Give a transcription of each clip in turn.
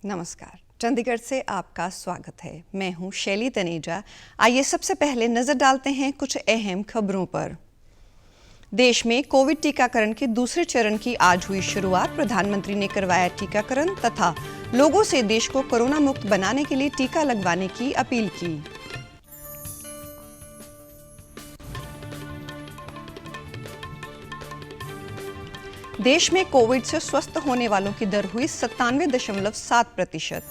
नमस्कार, चंडीगढ़ से आपका स्वागत है। मैं हूं शैली तनेजा। आइए सबसे पहले नजर डालते हैं कुछ अहम खबरों पर। देश में कोविड टीकाकरण के दूसरे चरण की आज हुई शुरुआत। प्रधानमंत्री ने करवाया टीकाकरण तथा लोगों से देश को कोरोना मुक्त बनाने के लिए टीका लगवाने की अपील की। देश में कोविड से स्वस्थ होने वालों की दर हुई 97.7%।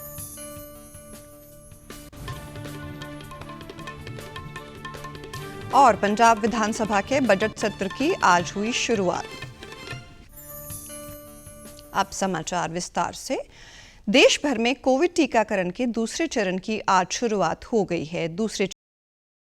और पंजाब विधानसभा के बजट सत्र की आज हुई शुरुआत। अब समाचार विस्तार से। देश भर में कोविड टीकाकरण के दूसरे चरण की आज शुरुआत हो गई है। दूसरे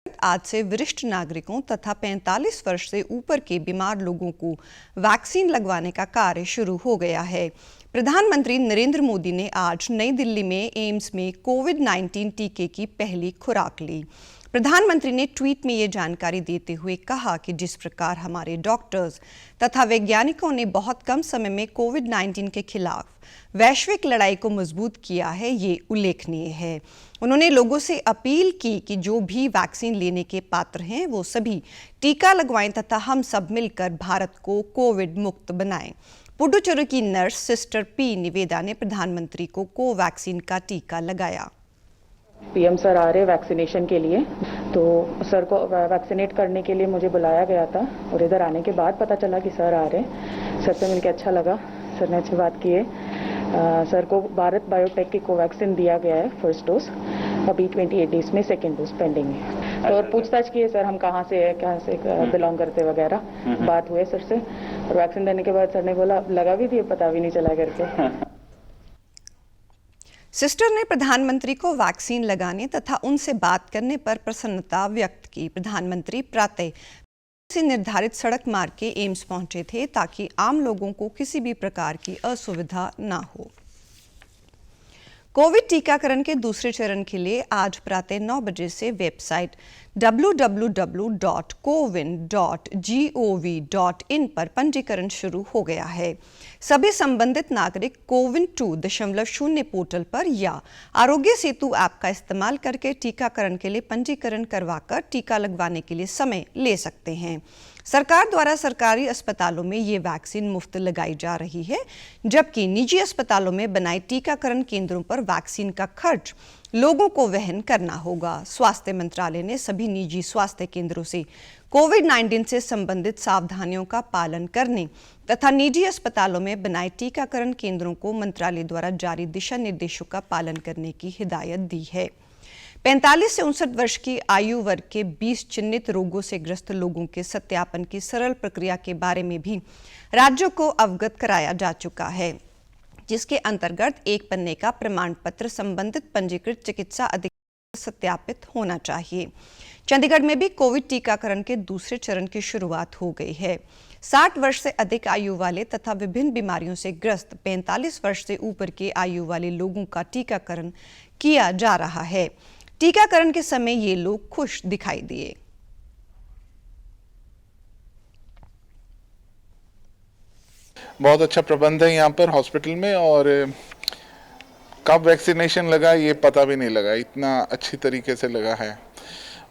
आज से वरिष्ठ नागरिकों तथा 45 वर्ष से ऊपर के बीमार लोगों को वैक्सीन लगवाने का कार्य शुरू हो गया है। प्रधानमंत्री नरेंद्र मोदी ने आज नई दिल्ली में एम्स में कोविड-19 टीके की पहली खुराक ली। प्रधानमंत्री ने ट्वीट में ये जानकारी देते हुए कहा कि जिस प्रकार हमारे डॉक्टर्स तथा वैज्ञानिकों ने बहुत कम समय में कोविड-19 के खिलाफ वैश्विक लड़ाई को मजबूत किया है, ये उल्लेखनीय है। उन्होंने लोगों से अपील की कि जो भी वैक्सीन लेने के पात्र हैं वो सभी टीका लगवाएं तथा हम सब मिलकर भारत को कोविड मुक्त बनाएं। पुडुचेरी की नर्स सिस्टर पी निवेदा ने प्रधानमंत्री को कोवैक्सीन का टीका लगाया। पीएम सर आ रहे वैक्सीनेशन के लिए, तो सर को वैक्सीनेट करने के लिए मुझे बुलाया गया था और इधर आने के बाद पता चला कि सर आ रहे। सर से मिलकर अच्छा लगा, सर ने अच्छी बात की है। सर को भारत बायोटेक की कोवैक्सीन दिया गया है फर्स्ट डोज, अभी 28 डेज में सेकेंड डोज पेंडिंग है। तो और पूछताछ की है सर हम कहाँ से बिलोंग करते वगैरह, बात हुई सर से। और वैक्सीन देने के बाद सर ने बोला लगा भी दिए, पता भी नहीं चला करके। सिस्टर ने प्रधानमंत्री को वैक्सीन लगाने तथा उनसे बात करने पर प्रसन्नता व्यक्त की। प्रधानमंत्री प्रातः से निर्धारित सड़क मार्ग के एम्स पहुंचे थे ताकि आम लोगों को किसी भी प्रकार की असुविधा न हो। कोविड टीकाकरण के दूसरे चरण के लिए आज प्रातः 9 बजे से वेबसाइट www.cowin.gov.in पर पंजीकरण शुरू हो गया है। सभी संबंधित नागरिक कोविन 2.0 पोर्टल पर या आरोग्य सेतु ऐप का इस्तेमाल करके टीकाकरण के लिए पंजीकरण करवाकर टीका लगवाने के लिए समय ले सकते हैं। सरकार द्वारा सरकारी अस्पतालों में ये वैक्सीन मुफ्त लगाई जा रही है, जबकि निजी अस्पतालों में बनाए टीकाकरण केंद्रों पर वैक्सीन का खर्च लोगों को वहन करना होगा। स्वास्थ्य मंत्रालय ने सभी निजी स्वास्थ्य केंद्रों से कोविड-19 से संबंधित सावधानियों का पालन करने तथा निजी अस्पतालों में बनाए टीकाकरण केंद्रों को मंत्रालय द्वारा जारी दिशा निर्देशों का पालन करने की हिदायत दी है। 45 से 59 वर्ष की आयु वर्ग के 20 चिन्हित रोगों से ग्रस्त लोगों के सत्यापन की सरल प्रक्रिया के बारे में भी राज्यों को अवगत कराया जा चुका है, जिसके अंतर्गत एक पन्ने का प्रमाण पत्र संबंधित पंजीकृत चिकित्सा अधिकारी सत्यापित होना चाहिए। चंडीगढ़ में भी कोविड टीकाकरण के दूसरे चरण की शुरुआत हो गई है। 60 वर्ष से अधिक आयु वाले तथा विभिन्न बीमारियों से ग्रस्त 45 वर्ष से ऊपर के आयु वाले लोगों का टीकाकरण किया जा रहा है। टीकाकरण के समय ये लोग खुश दिखाई दिए। बहुत अच्छा प्रबंध है यहाँ पर हॉस्पिटल में, और कब वैक्सीनेशन लगा ये पता भी नहीं लगा, इतना अच्छी तरीके से लगा है।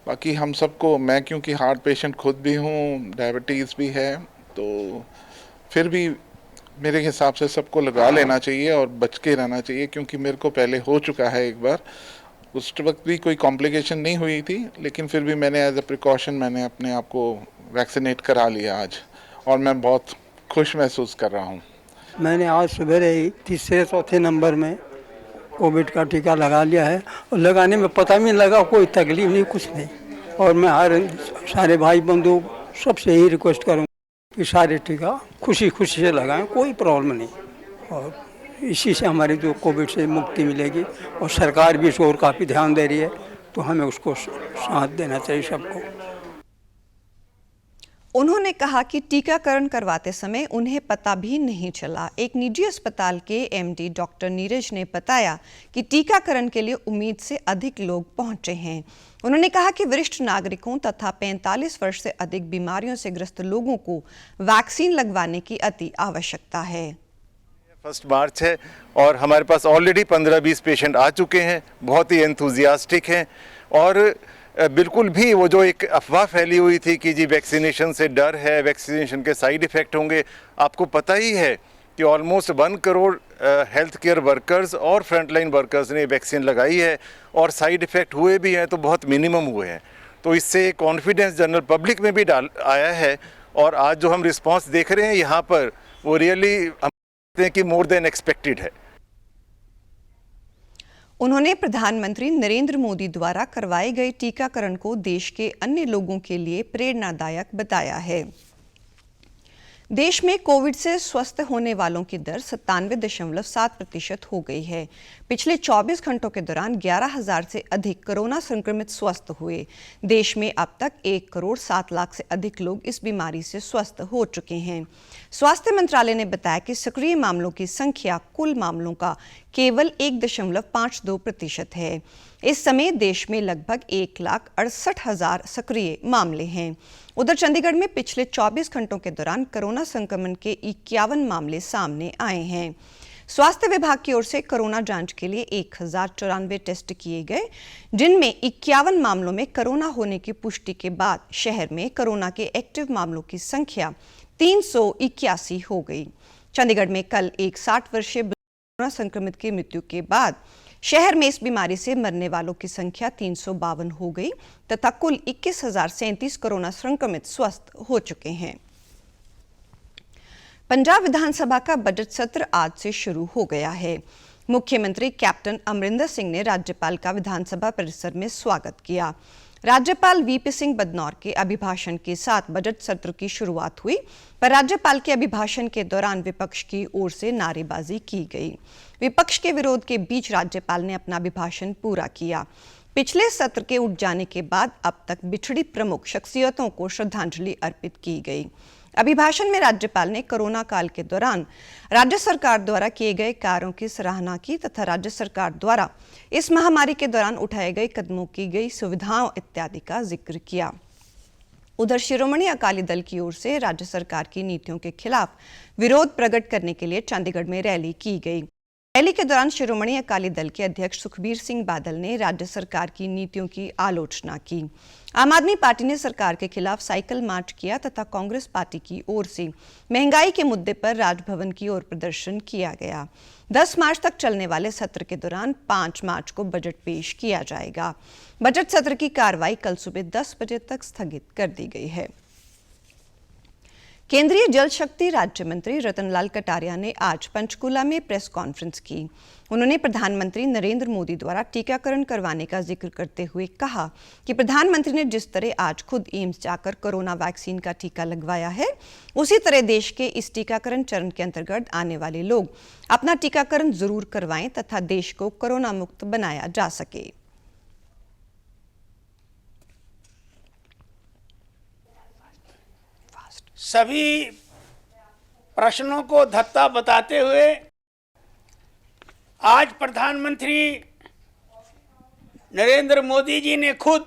बाकी हम सबको, मैं क्योंकि हार्ट पेशेंट खुद भी हूँ, डायबिटीज़ भी है, तो फिर भी मेरे हिसाब से सबको लगा लेना चाहिए और बच के रहना चाहिए, क्योंकि मेरे को पहले हो चुका है एक बार। उस वक्त भी कोई कॉम्प्लिकेशन नहीं हुई थी, लेकिन फिर भी मैंने एज अ प्रिकॉशन मैंने अपने आप को वैक्सीनेट करा लिया आज, और मैं बहुत खुश महसूस कर रहा हूँ। मैंने आज सवेरे ही तीसरे चौथे नंबर में कोविड का टीका लगा लिया है, और लगाने में पता भी नहीं लगा, कोई तकलीफ नहीं, कुछ नहीं। और मैं सारे भाई बंधु सबसे यही रिक्वेस्ट करूँगा कि सारे टीका खुशी खुशी से लगाएं, कोई प्रॉब्लम नहीं, और इसी से हमारी जो कोविड से मुक्ति मिलेगी। और सरकार भी इस ओर काफ़ी ध्यान दे रही है, तो हमें उसको साथ देना चाहिए सबको। उन्होंने कहा कि टीकाकरण करवाते समय उन्हें पता भी नहीं चला। एक निजी अस्पताल के एमडी डॉक्टर नीरज ने बताया कि टीकाकरण के लिए उम्मीद से अधिक लोग पहुंचे हैं। उन्होंने कहा कि वरिष्ठ नागरिकों तथा 45 वर्ष से अधिक बीमारियों से ग्रस्त लोगों को वैक्सीन लगवाने की अति आवश्यकता है। 1 मार्च है और हमारे पास ऑलरेडी 15-20 पेशेंट आ चुके हैं, बहुत ही एंथुजियास्टिक हैं और बिल्कुल भी वो जो एक अफवाह फैली हुई थी कि जी वैक्सीनेशन से डर है, वैक्सीनेशन के साइड इफ़ेक्ट होंगे, आपको पता ही है कि almost 1 crore health care workers और फ्रंटलाइन वर्कर्स ने वैक्सीन लगाई है और साइड इफ़ेक्ट हुए भी हैं तो बहुत मिनिमम हुए हैं। तो इससे कॉन्फिडेंस जनरल पब्लिक में भी आया है और आज जो हम रिस्पांस देख रहे हैं यहाँ पर वो रियली हम कहते हैं कि मोर देन एक्सपेक्टेड है। उन्होंने प्रधानमंत्री नरेंद्र मोदी द्वारा करवाए गए टीकाकरण को देश के अन्य लोगों के लिए प्रेरणादायक बताया है। देश में कोविड से स्वस्थ होने वालों की दर 97.7% हो गई है। पिछले 24 घंटों के दौरान 11,000 से अधिक कोरोना संक्रमित स्वस्थ हुए। देश में अब तक 1 करोड़ 7 लाख से अधिक लोग इस बीमारी से स्वस्थ हो चुके हैं। स्वास्थ्य मंत्रालय ने बताया कि सक्रिय मामलों की संख्या कुल मामलों का केवल 1.52% है। इस समय देश में लगभग 1,68,000 सक्रिय मामले हैं। उधर चंडीगढ़ में पिछले 24 घंटों के दौरान कोरोना संक्रमण के 51 मामले सामने आए हैं। स्वास्थ्य विभाग की ओर से कोरोना जांच के लिए 1,094 टेस्ट किए गए, जिनमें 51 मामलों में कोरोना होने की पुष्टि के बाद शहर में कोरोना के एक्टिव मामलों की संख्या 381 हो गई। चंडीगढ़ में कल एक 60 वर्षीय कोरोना संक्रमित की मृत्यु के बाद शहर में इस बीमारी से मरने वालों की संख्या 352 हो गई तथा कुल 21,037 कोरोना संक्रमित स्वस्थ हो चुके हैं। पंजाब विधानसभा का बजट सत्र आज से शुरू हो गया है। मुख्यमंत्री कैप्टन अमरिंदर सिंह ने राज्यपाल का विधानसभा परिसर में स्वागत किया। राज्यपाल वीपी सिंह बदनौर के अभिभाषण के साथ बजट सत्र की शुरुआत हुई, पर राज्यपाल के अभिभाषण के दौरान विपक्ष की ओर से नारेबाजी की गई। विपक्ष के विरोध के बीच राज्यपाल ने अपना अभिभाषण पूरा किया। पिछले सत्र के उठ जाने के बाद अब तक बिछड़ी प्रमुख शख्सियतों को श्रद्धांजलि अर्पित की गई। अभिभाषण में राज्यपाल ने कोरोना काल के दौरान राज्य सरकार द्वारा किए गए कार्यों की सराहना की तथा राज्य सरकार द्वारा इस महामारी के दौरान उठाए गए कदमों की गई सुविधाओं इत्यादि का जिक्र किया। उधर शिरोमणि अकाली दल की ओर से राज्य सरकार की नीतियों के खिलाफ विरोध प्रकट करने के लिए चंडीगढ़ में रैली की गई। रैली के दौरान शिरोमणि अकाली दल के अध्यक्ष सुखबीर सिंह बादल ने राज्य सरकार की नीतियों की आलोचना की। आम आदमी पार्टी ने सरकार के खिलाफ साइकिल मार्च किया तथा कांग्रेस पार्टी की ओर से महंगाई के मुद्दे पर राजभवन की ओर प्रदर्शन किया गया। 10 मार्च तक चलने वाले सत्र के दौरान 5 मार्च को बजट पेश किया जाएगा। बजट सत्र की कार्रवाई कल सुबह 10 बजे तक स्थगित कर दी गई है। केंद्रीय जल शक्ति राज्य मंत्री रतनलाल कटारिया ने आज पंचकूला में प्रेस कॉन्फ्रेंस की। उन्होंने प्रधानमंत्री नरेंद्र मोदी द्वारा टीकाकरण करवाने का जिक्र करते हुए कहा कि प्रधानमंत्री ने जिस तरह आज खुद एम्स जाकर कोरोना वैक्सीन का टीका लगवाया है, उसी तरह देश के इस टीकाकरण चरण के अंतर्गत आने वाले लोग अपना टीकाकरण जरूर करवाएं तथा देश को कोरोना मुक्त बनाया जा सके। सभी प्रश्नों को धत्ता बताते हुए आज प्रधानमंत्री नरेंद्र मोदी जी ने खुद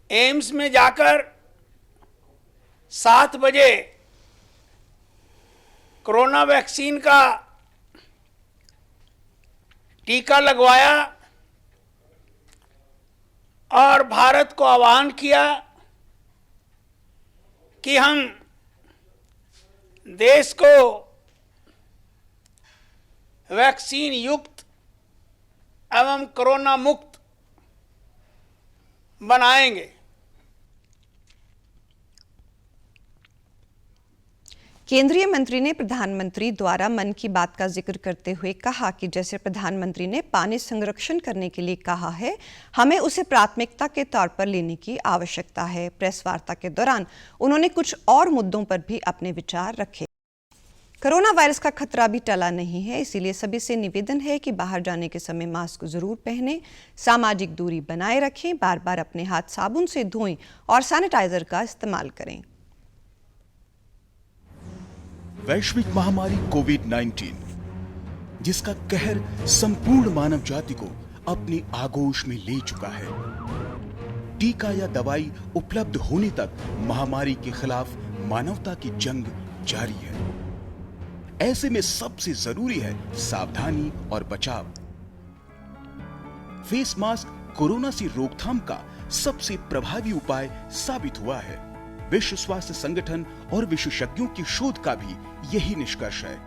एम्स में जाकर 7 बजे कोरोना वैक्सीन का टीका लगवाया और भारत को आह्वान किया कि हम देश को वैक्सीन युक्त एवं कोरोना मुक्त बनाएंगे। केंद्रीय मंत्री ने प्रधानमंत्री द्वारा मन की बात का जिक्र करते हुए कहा कि जैसे प्रधानमंत्री ने पानी संरक्षण करने के लिए कहा है, हमें उसे प्राथमिकता के तौर पर लेने की आवश्यकता है। प्रेस वार्ता के दौरान उन्होंने कुछ और मुद्दों पर भी अपने विचार रखे। कोरोना वायरस का खतरा भी टला नहीं है, इसीलिए सभी से निवेदन है कि बाहर जाने के समय मास्क जरूर पहनें, सामाजिक दूरी बनाए रखें, बार बार अपने हाथ साबुन से धोएं और सैनिटाइजर का इस्तेमाल करें। वैश्विक महामारी कोविड-19, जिसका कहर संपूर्ण मानव जाति को अपनी आगोश में ले चुका है। टीका या दवाई उपलब्ध होने तक महामारी के खिलाफ मानवता की जंग जारी है। ऐसे में सबसे जरूरी है सावधानी और बचाव। फेस मास्क कोरोना से रोकथाम का सबसे प्रभावी उपाय साबित हुआ है। विश्व स्वास्थ्य संगठन और विशेषज्ञों की शोध का भी यही निष्कर्ष है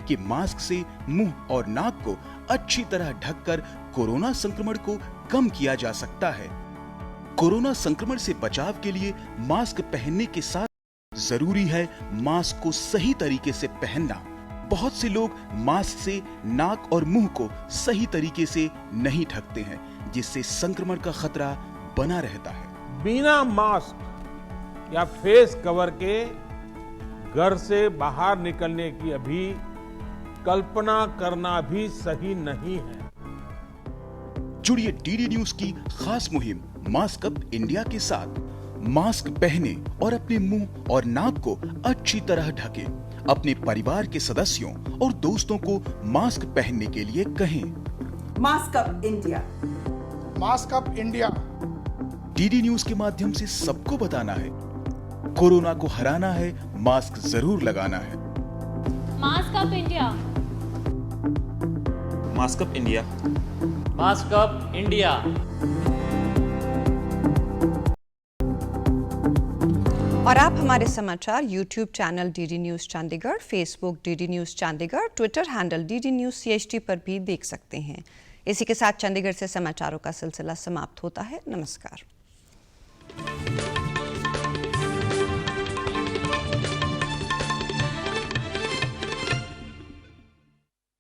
कि मास्क से मुंह और नाक को अच्छी तरह ढककर कोरोना संक्रमण को कम किया जा सकता है। कोरोना संक्रमण से बचाव के लिए मास्क पहनने के साथ जरूरी है मास्क को सही तरीके से पहनना। बहुत से लोग मास्क से नाक और मुंह को सही तरीके से नहीं ढकते हैं, जिससे संक्रमण का खतरा बना रहता है। बिना मास्क या फेस कवर के घर से बाहर निकलने की अभी कल्पना करना भी सही नहीं है। जुड़िए डीडी न्यूज की खास मुहिम मास्क अप इंडिया के साथ। मास्क पहने और अपने मुंह और नाक को अच्छी तरह ढकें। अपने परिवार के सदस्यों और दोस्तों को मास्क पहनने के लिए कहें। Mask up India. Mask up India. DD news के माध्यम से सबको बताना है, कोरोना को हराना है, मास्क जरूर लगाना है। Mask up India. Mask up India. Mask up India. और आप हमारे समाचार YouTube channel DD news Chandigarh, Facebook DD news Chandigarh, Twitter handle DD news CHT पर भी देख सकते हैं। इसी के साथ चंडीगढ़ से समाचारों का सिलसिला समाप्त होता है। नमस्कार।